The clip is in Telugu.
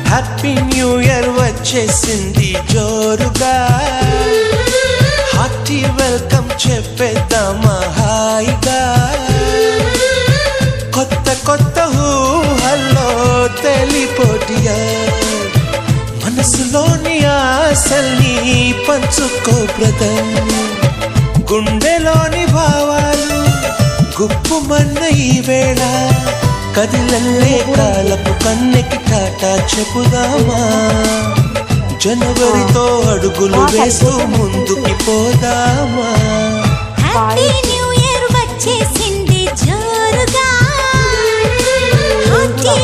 హ్యాపీ న్యూ ఇయర్ వచ్చేసింది జోరుగా, హార్టీ వెల్కమ్ చెప్పేద్దామా హాయిగా. కొత్త కొత్త ఊహల్లో తెలిపోటియా, మనసులోని ఆశల్ని పంచుకో బ్రదర్. గుండెలోని భావాలు గుప్పుమన్న ఈ వేళ, కదిలల్లే కాలపు కన్నెకి టాటా చెప్పుదామా. జనవరితో అడుగులు వేస్తూ ముందుకి పోదామా. హ్యాపీ న్యూ ఇయర్ వచ్చేసింది జోరుగా, హార్టీ